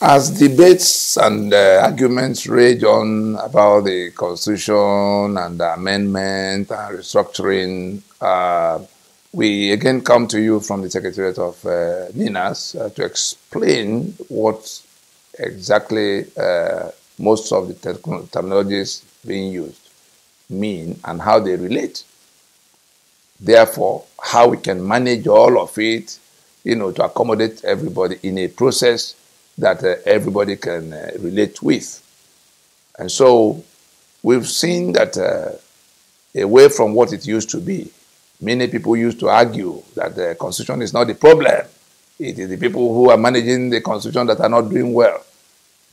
As debates and arguments rage on about the Constitution and the amendment and restructuring, we again come to you from the Secretariat of NINAS to explain what exactly most of the terminologies being used mean and how they relate. Therefore, how we can manage all of it, to accommodate everybody in a process that everybody can relate with. And so we've seen that away from what it used to be, many people used to argue that the Constitution is not the problem. It is the people who are managing the Constitution that are not doing well.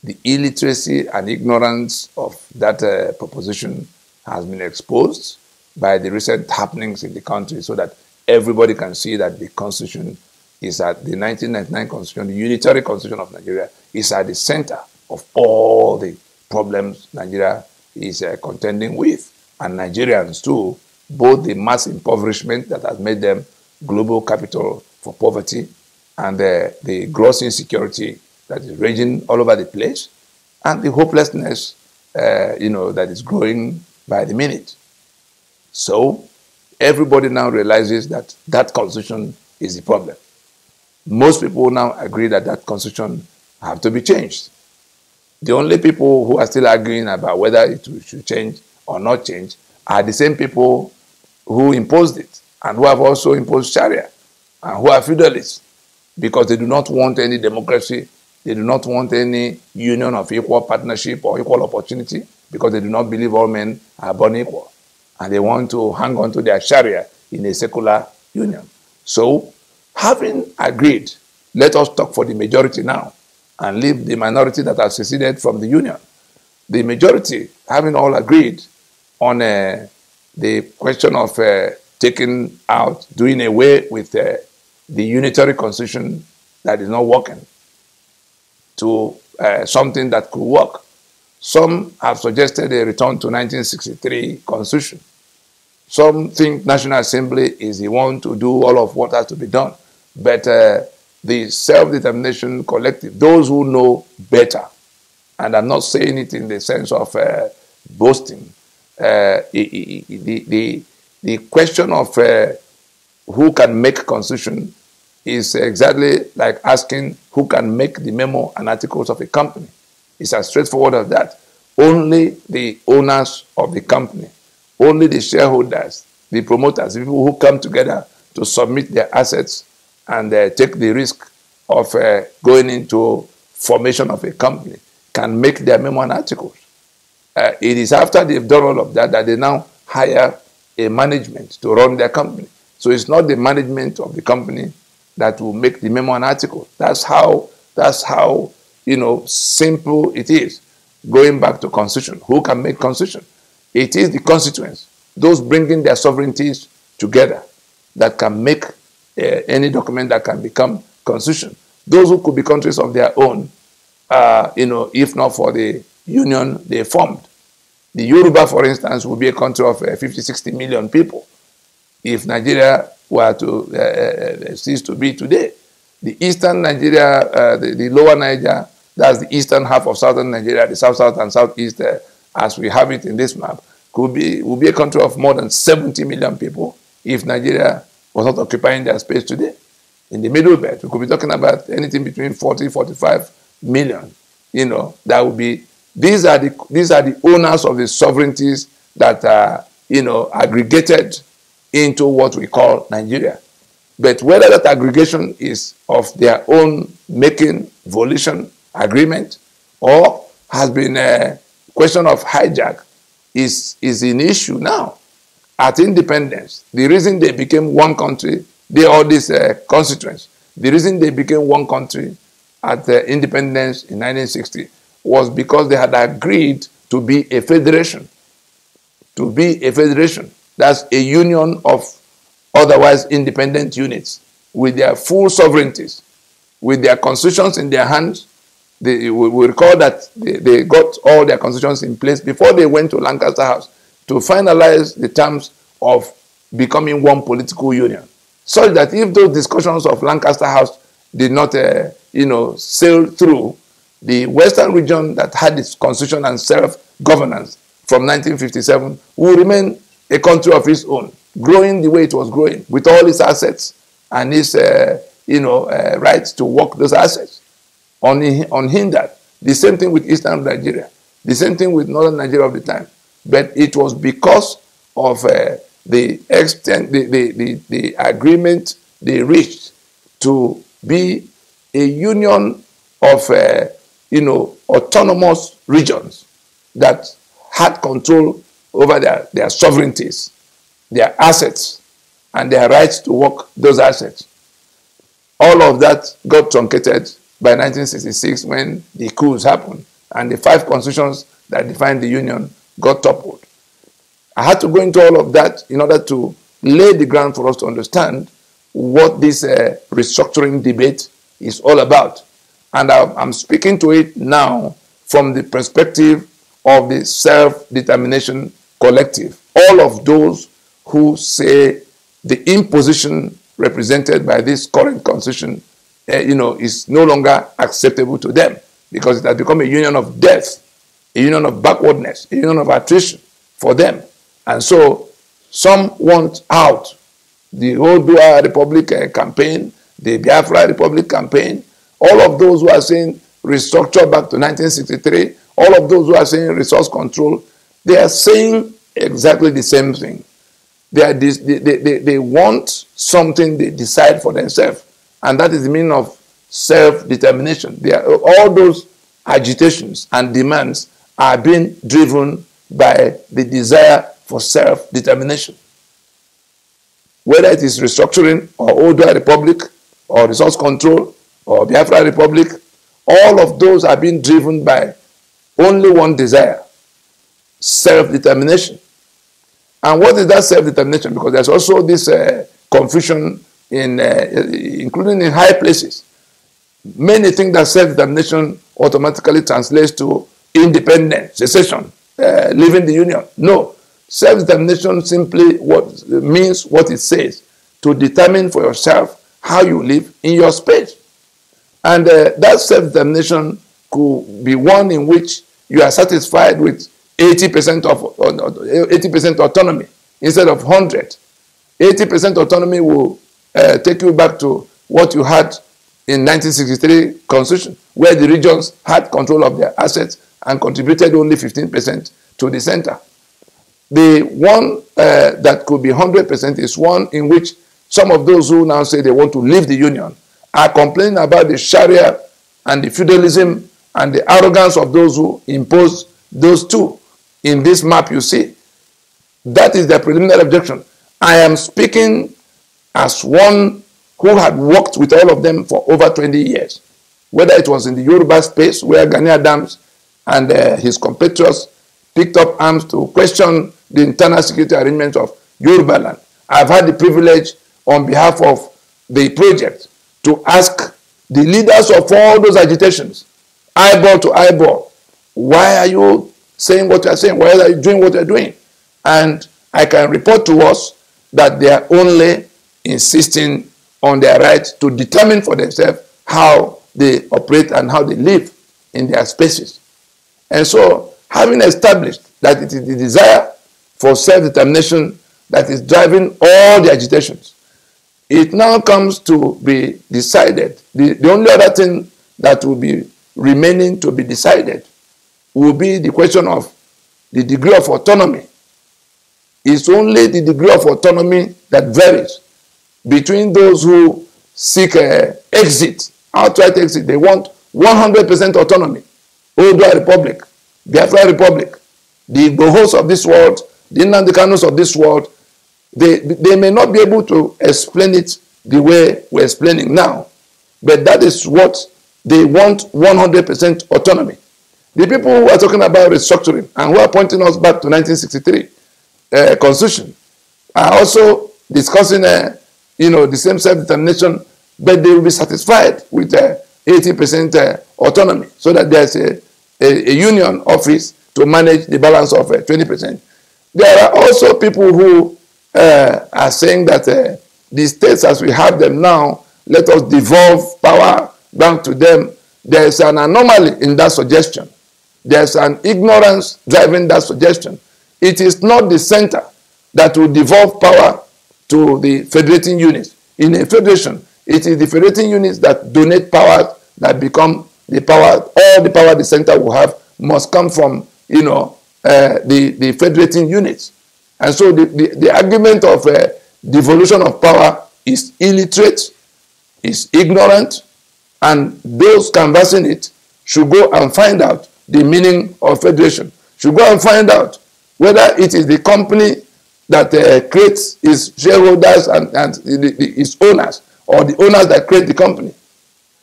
The illiteracy and ignorance of that proposition has been exposed by the recent happenings in the country so that everybody can see that the Constitution is at the 1999 Constitution, the unitary Constitution of Nigeria, is at the center of all the problems Nigeria is contending with. And Nigerians too, both the mass impoverishment that has made them global capital for poverty and the gross insecurity that is raging all over the place, and the hopelessness, that is growing by the minute. So everybody now realizes that that Constitution is the problem. Most people now agree that that Constitution have to be changed. The only people who are still arguing about whether it should change or not change are the same people who imposed it and who have also imposed Sharia and who are feudalists because they do not want any democracy. They do not want any union of equal partnership or equal opportunity because they do not believe all men are born equal. And they want to hang on to their Sharia in a secular union. So, having agreed, let us talk for the majority now and leave the minority that has seceded from the union. The majority, having all agreed on the question of taking out, doing away with the unitary constitution that is not working to something that could work. Some have suggested a return to 1963 constitution. Some think National Assembly is the one to do all of what has to be done. But the self-determination collective, those who know better, and I'm not saying it in the sense of boasting, the question of who can make constitution is exactly like asking who can make the memo and articles of a company. It's as straightforward as that. Only the owners of the company, only the shareholders, the promoters, the people who come together to submit their assets and take the risk of going into formation of a company can make their memo and articles. It is after they've done all of that that they now hire a management to run their company. So it's not the management of the company that will make the memo and article. That's how simple it is. Going back to constitution, who can make constitution? It is the constituents, those bringing their sovereignties together, that can make any document that can become constitution. Those who could be countries of their own, if not for the union they formed. The Yoruba, for instance, would be a country of 50, 60 million people if Nigeria were to cease to be today. The eastern Nigeria, the lower Niger, that's the eastern half of southern Nigeria, the south and southeast, as we have it in this map, would be a country of more than 70 million people if Nigeria was not occupying their space today. In the middle belt, we could be talking about anything between 40, 45 million. That would be, these are the owners of the sovereignties that are, aggregated into what we call Nigeria. But whether that aggregation is of their own making, volition, agreement, or has been a question of hijack is an issue now. At independence, the reason they became one country, all these constituents, the reason they became one country at independence in 1960 was because they had agreed to be a federation. To be a federation, that's a union of otherwise independent units with their full sovereignties, with their constitutions in their hands. We recall that they got all their constitutions in place before they went to Lancaster House to finalize the terms of becoming one political union. Such that if those discussions of Lancaster House did not, sail through, the Western region that had its constitution and self-governance from 1957 will remain a country of its own, growing the way it was growing, with all its assets and its rights to work those assets unhindered. The same thing with Eastern Nigeria, the same thing with Northern Nigeria of the time. But it was because of the extent, the agreement they reached to be a union of autonomous regions that had control over their sovereignties, their assets, and their rights to work those assets. All of that got truncated by 1966 when the coups happened and the 5 constitutions that defined the union got toppled. I had to go into all of that in order to lay the ground for us to understand what this restructuring debate is all about. And I'm speaking to it now from the perspective of the self-determination collective. All of those who say the imposition represented by this current constitution is no longer acceptable to them because it has become a union of death, a union of backwardness, a union of attrition for them. And so some want out. The Oodua Republic campaign, the Biafra Republic campaign, all of those who are saying restructure back to 1963, all of those who are saying resource control, they are saying exactly the same thing. They want something they decide for themselves, and that is the meaning of self-determination. All those agitations and demands are being driven by the desire for self-determination. Whether it is restructuring or Oodua Republic or resource control or Biafra Republic, all of those are being driven by only one desire, self-determination. And what is that self-determination? Because there's also this confusion, including in high places. Many think that self-determination automatically translates to independence, secession, leaving the union. No. Self-determination simply means what it says, to determine for yourself how you live in your space. And that self-determination could be one in which you are satisfied with 80% autonomy instead of 100. 80% autonomy will take you back to what you had in 1963 Constitution, where the regions had control of their assets and contributed only 15% to the center. The one that could be 100% is one in which some of those who now say they want to leave the union are complaining about the Sharia and the feudalism and the arrogance of those who impose those two. In this map you see, that is their preliminary objection. I am speaking as one who had worked with all of them for over 20 years, whether it was in the Yoruba space where Gani Adams and his compatriots picked up arms to question the internal security arrangements of Yoruba land. I've had the privilege on behalf of the project to ask the leaders of all those agitations, eyeball to eyeball, why are you saying what you are saying? Why are you doing what you are doing? And I can report to us that they are only insisting on their right to determine for themselves how they operate and how they live in their spaces. And so, having established that it is the desire for self-determination that is driving all the agitations, it now comes to be decided. The only other thing that will be remaining to be decided will be the question of the degree of autonomy. It's only the degree of autonomy that varies between those who seek exit, outright exit. They want 100% autonomy. Oodua Republic, Biafra Republic, the Igbohos of this world, the Nnamdi Kanus of this world, they may not be able to explain it the way we're explaining now, but that is what they want, 100% autonomy. The people who are talking about restructuring and who are pointing us back to 1963 Constitution are also discussing, the same self-determination, but they will be satisfied with 80% autonomy, so that there's a union office to manage the balance of 20%. There are also people who are saying that the states as we have them now, let us devolve power down to them. there is an anomaly in that suggestion. There's an ignorance driving that suggestion. It is not the center that will devolve power to the federating units. In a federation, it is the federating units that donate power that become the power. All the power the center will have must come from, you know, the federating units. And so the argument of devolution of power is illiterate, is ignorant, and those canvassing it should go and find out the meaning of federation. Should go and find out whether it is the company that creates its shareholders and its owners, or the owners that create the company.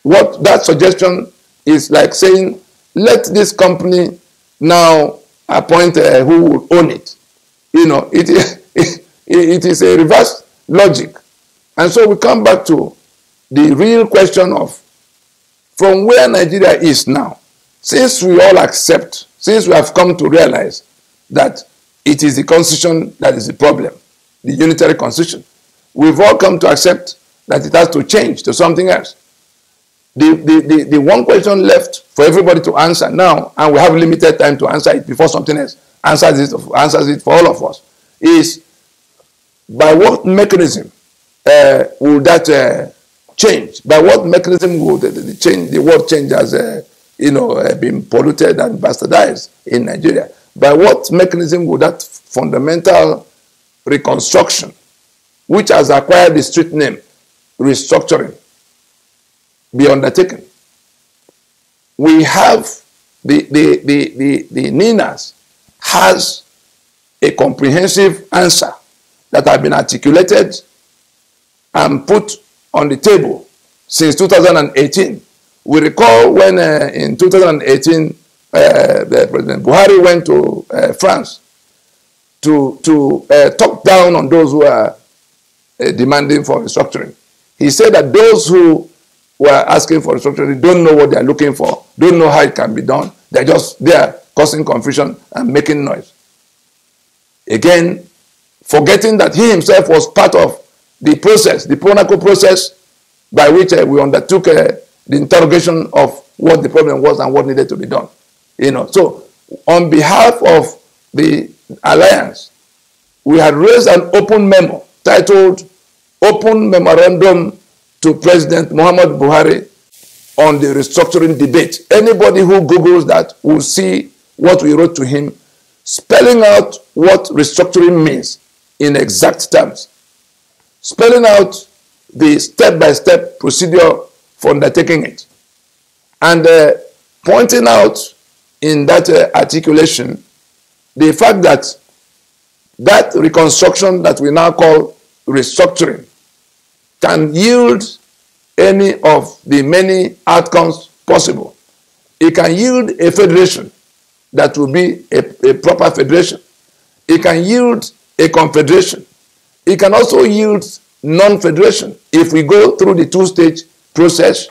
What that suggestion is like saying, let this company now appoint who will own it. You know, it is a reverse logic. And so we come back to the real question of from where Nigeria is now. Since we all accept, since we have come to realize that it is the constitution that is the problem, the unitary constitution, we've all come to accept that it has to change to something else. The one question left for everybody to answer now, and we have limited time to answer it before something else answers it for all of us, is by what mechanism will that change? By what mechanism will the word change has been polluted and bastardized in Nigeria? By what mechanism will that fundamental reconstruction, which has acquired the street name restructuring, be undertaken? We have the NINAS has a comprehensive answer that have been articulated and put on the table since 2018. We recall when in 2018 the President Buhari went to France to talk down on those who are demanding for restructuring. He said that those who were asking for restructuring don't know what they are looking for, don't know how it can be done. They're just there causing confusion and making noise. Again, forgetting that he himself was part of the process, the Pronaco process, by which we undertook the interrogation of what the problem was and what needed to be done. You know, so on behalf of the alliance, we had raised an open memo titled "Open Memorandum to President Muhammad Buhari on the restructuring debate." Anybody who Googles that will see what we wrote to him, spelling out what restructuring means in exact terms, spelling out the step-by-step procedure for undertaking it, and pointing out in that articulation the fact that that reconstruction that we now call restructuring can yield any of the many outcomes possible. It can yield a federation that will be a proper federation. It can yield a confederation. It can also yield non-federation if we go through the two-stage process,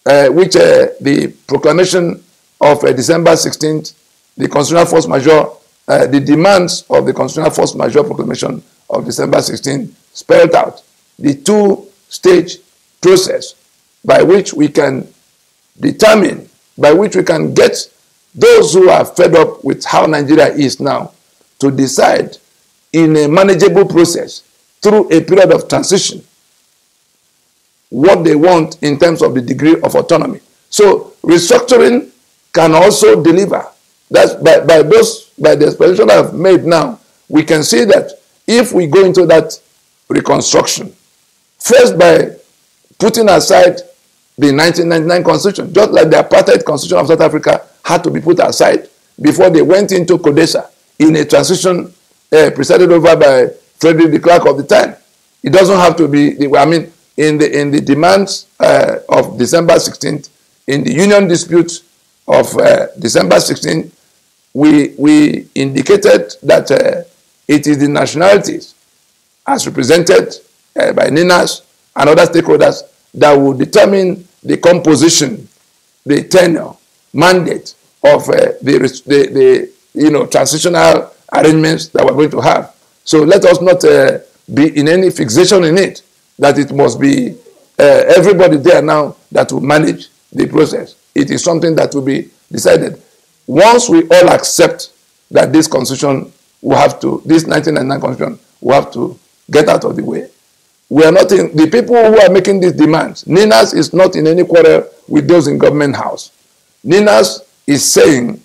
which the proclamation of December 16th, the constitutional force majeure, the demands of the constitutional force majeure proclamation of December 16th spelled out. The two-stage process by which we can determine, by which we can get those who are fed up with how Nigeria is now to decide in a manageable process through a period of transition what they want in terms of the degree of autonomy. So restructuring can also deliver. That's by the explanation I've made now, we can see that if we go into that reconstruction, first by putting aside the 1999 constitution, just like the apartheid constitution of South Africa had to be put aside before they went into CODESA in a transition presided over by Frederick de Klerk of the time. It doesn't have to be, in the demands of December 16th, in the union dispute of December 16th, we indicated that it is the nationalities as represented by NINAS and other stakeholders that will determine the composition, the tenure, mandate of the transitional arrangements that we're going to have. So let us not be in any fixation in it, that it must be everybody there now that will manage the process. it is something that will be decided. Once we all accept that this constitution will have to, this 1999 constitution will have to get out of the way, we are not in, the people who are making these demands, Ninas is not in any quarrel with those in government house. Ninas is saying,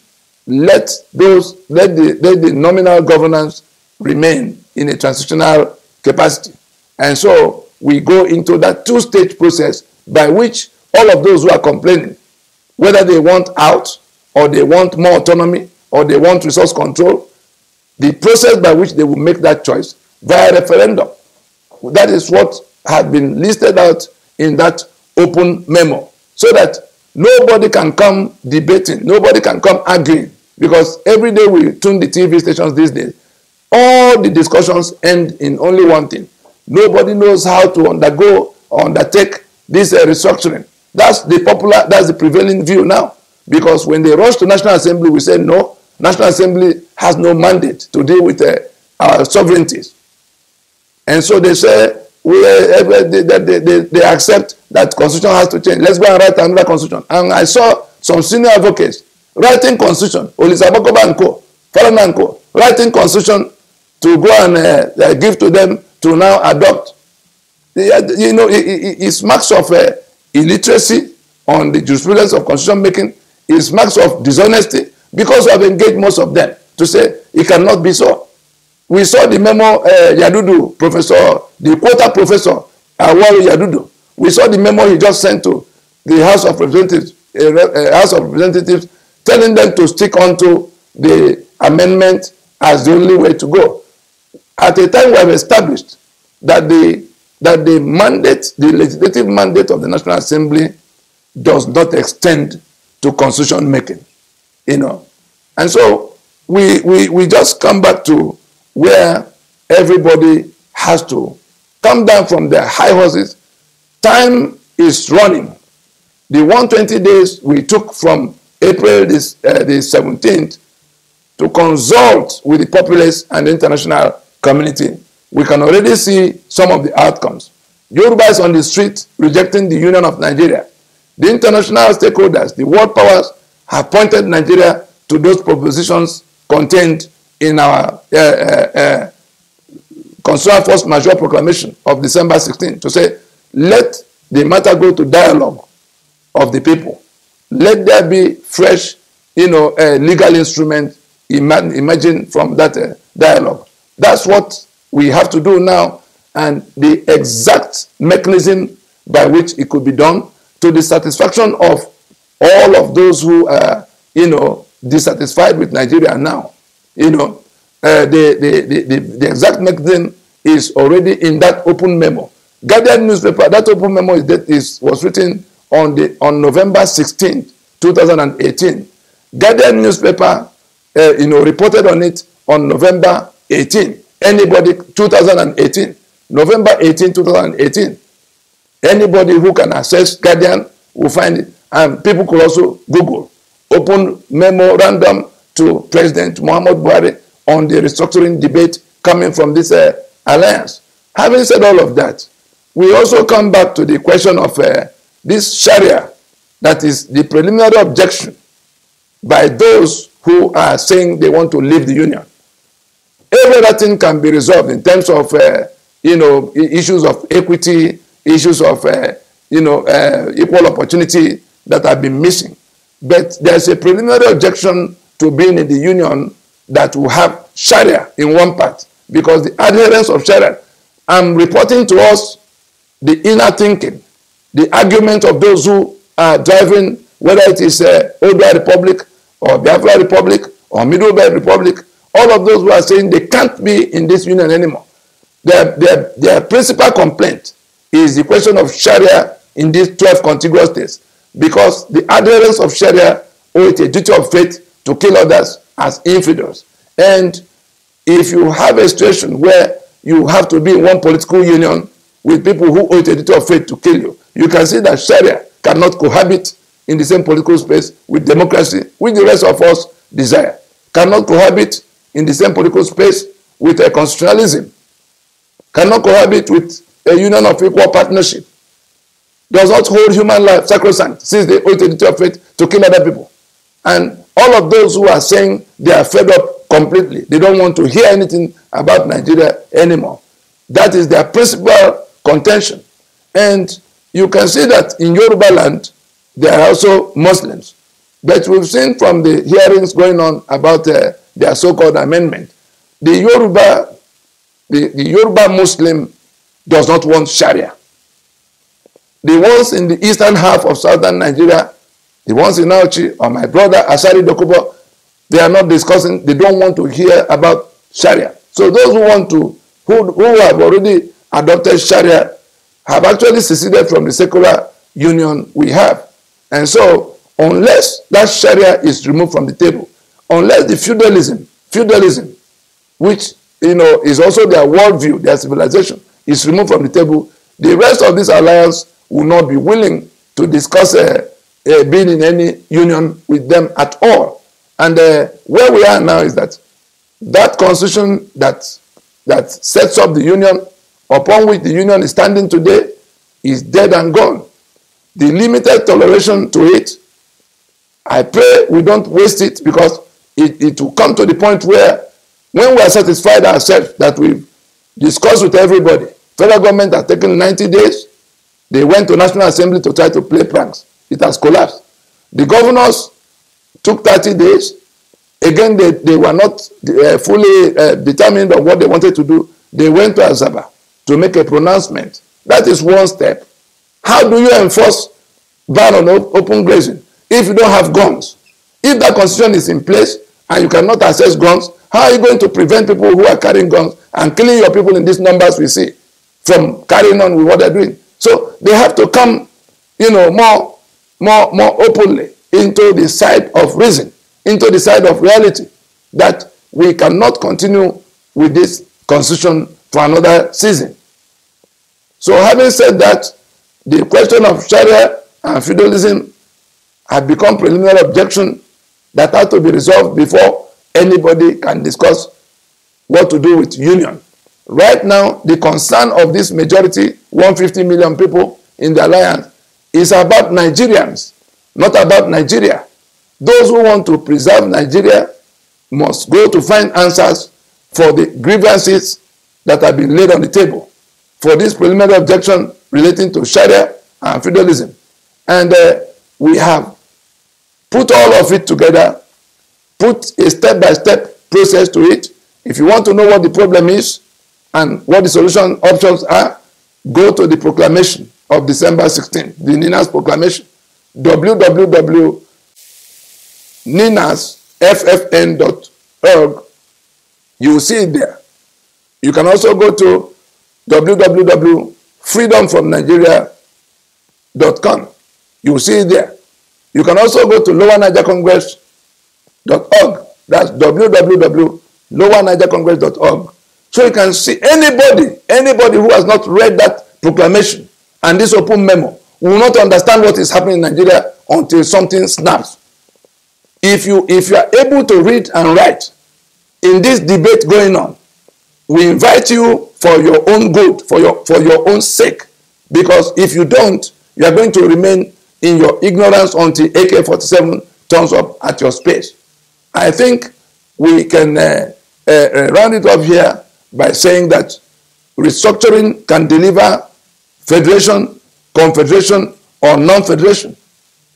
let the nominal governance remain in a transitional capacity. And so we go into that two-stage process by which all of those who are complaining, whether they want out or they want more autonomy or they want resource control, the process by which they will make that choice via referendum. That is what had been listed out in that open memo, so that nobody can come debating, nobody can come arguing, because every day we tune the TV stations these days, all the discussions end in only one thing. Nobody knows how to undergo or undertake this restructuring. That's the prevailing view now. Because when they rush to National Assembly, we say no, National Assembly has no mandate to deal with our sovereignties. And so they say, they accept that constitution has to change. Let's go and write another constitution. And I saw some senior advocates writing constitution, Olisabakoba and Co., Falana and Co., writing constitution to go and give to them to now adopt. You know, it's marks of illiteracy on the jurisprudence of constitution making. It's marks of dishonesty, because we have engaged most of them to say it cannot be so. We saw the memo Yadudu, the quota professor, Awari Yadudu. We saw the memo he just sent to the House of Representatives, telling them to stick onto the amendment as the only way to go. At a time we have established that the mandate, the legislative mandate of the National Assembly does not extend to constitution making, you know. And so we just come back to where everybody has to come down from their high horses. Time is running. The 120 days we took from April the 17th to consult with the populace and the international community, we can already see some of the outcomes. Yoruba is on the street rejecting the Union of Nigeria. The international stakeholders, the world powers, have pointed Nigeria to those propositions contained in our Constitutional Force Majeure Proclamation of December 16 to say, let the matter go to dialogue of the people. Let there be fresh, legal instrument emerging from that dialogue. That's what we have to do now, and the exact mechanism by which it could be done to the satisfaction of all of those who are, dissatisfied with Nigeria now. The exact mechanism is already in that open memo. Guardian newspaper, that open memo was written on November 16, 2018. Guardian newspaper, reported on it on November 18. Anybody, 2018, November 18, 2018. Anybody who can access Guardian will find it. And people could also Google open memorandum to President Muhammad Buhari on the restructuring debate coming from this alliance. Having said all of that, we also come back to the question of this Sharia, that is the preliminary objection by those who are saying they want to leave the union. Every other thing can be resolved in terms of, issues of equity, issues of, equal opportunity that have been missing. But there's a preliminary objection to being in the union that will have Sharia in one part, because the adherence of Sharia, I'm reporting to us the inner thinking, the argument of those who are driving, whether it is Odua Republic or Biafra Republic or Middle Belt Republic, all of those who are saying they can't be in this union anymore. Their principal complaint is the question of Sharia in these 12 contiguous states, because the adherents of Sharia owe it a duty of faith to kill others as infidels. And if you have a situation where you have to be in one political union with people who owe it a duty of faith to kill you, you can see that Sharia cannot cohabit in the same political space with democracy, which the rest of us desire. Cannot cohabit in the same political space with a constitutionalism. Cannot cohabit with a union of equal partnership. Does not hold human life sacrosanct, since they owe it a duty of faith to kill other people. And all of those who are saying they are fed up completely, they don't want to hear anything about Nigeria anymore. That is their principal contention. And you can see that in Yoruba land, there are also Muslims. But we've seen from the hearings going on about their so-called amendment, the Yoruba Muslim does not want Sharia. The ones in the eastern half of southern Nigeria, the ones in Auchi or my brother Asari Dokubo, they are not discussing, they don't want to hear about Sharia. So those who want to, who have already adopted Sharia have actually seceded from the secular union we have. And so unless that Sharia is removed from the table, unless the feudalism, which is also their worldview, their civilization, is removed from the table, the rest of this alliance will not be willing to discuss being in any union with them at all. And where we are now is that that constitution that sets up the union, upon which the union is standing today, is dead and gone. The limited toleration to it, I pray we don't waste it, because it will come to the point where when we are satisfied ourselves that we've discussed with everybody, federal government has taken 90 days, they went to National Assembly to try to play pranks. It has collapsed. The governors took 30 days. Again, they were not fully determined on what they wanted to do. They went to Azaba to make a pronouncement. That is one step. How do you enforce ban on open grazing if you don't have guns? If that constitution is in place and you cannot access guns, how are you going to prevent people who are carrying guns and killing your people in these numbers we see from carrying on with what they're doing? So they have to come, more openly into the side of reason, into the side of reality, that we cannot continue with this constitution for another season. So having said that, the question of Sharia and feudalism have become preliminary objection that has to be resolved before anybody can discuss what to do with union. Right now, the concern of this majority, 150 million people in the alliance, is about Nigerians, not about Nigeria. Those who want to preserve Nigeria must go to find answers for the grievances that have been laid on the table for this preliminary objection relating to Sharia and feudalism. And we have put all of it together, put a step-by-step process to it. If you want to know what the problem is and what the solution options are, go to the proclamation of December 16, the NINAS proclamation, www.ninasffn.org. You will see it there. You can also go to www.freedomfromnigeria.com. You will see it there. You can also go to lowernigercongress.org. That's www.lowernigercongress.org. So you can see anybody who has not read that proclamation and this open memo will not understand what is happening in Nigeria until something snaps. If you are able to read and write in this debate going on, we invite you for your own good, for your own sake. Because if you don't, you are going to remain in your ignorance until AK-47 turns up at your space. I think we can round it up here by saying that restructuring can deliver federation, confederation, or non-federation,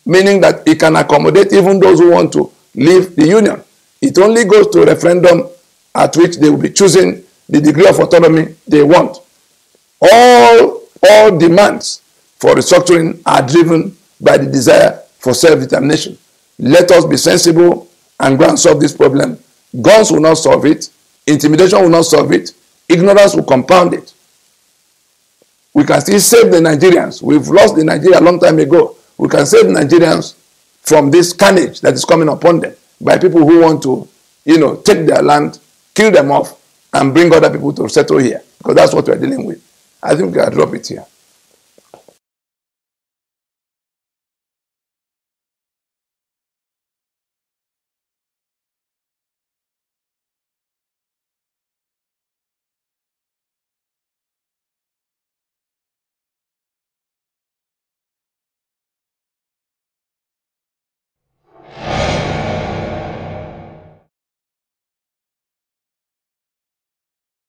meaning that it can accommodate even those who want to leave the union. It only goes to a referendum at which they will be choosing the degree of autonomy they want. All demands for restructuring are driven by the desire for self-determination. Let us be sensible and go and solve this problem. Guns will not solve it. Intimidation will not solve it. Ignorance will compound it. We can still save the Nigerians. We've lost the Nigeria a long time ago. We can save Nigerians from this carnage that is coming upon them by people who want to, take their land, kill them off, and bring other people to settle here. Because that's what we're dealing with. I think we can drop it here.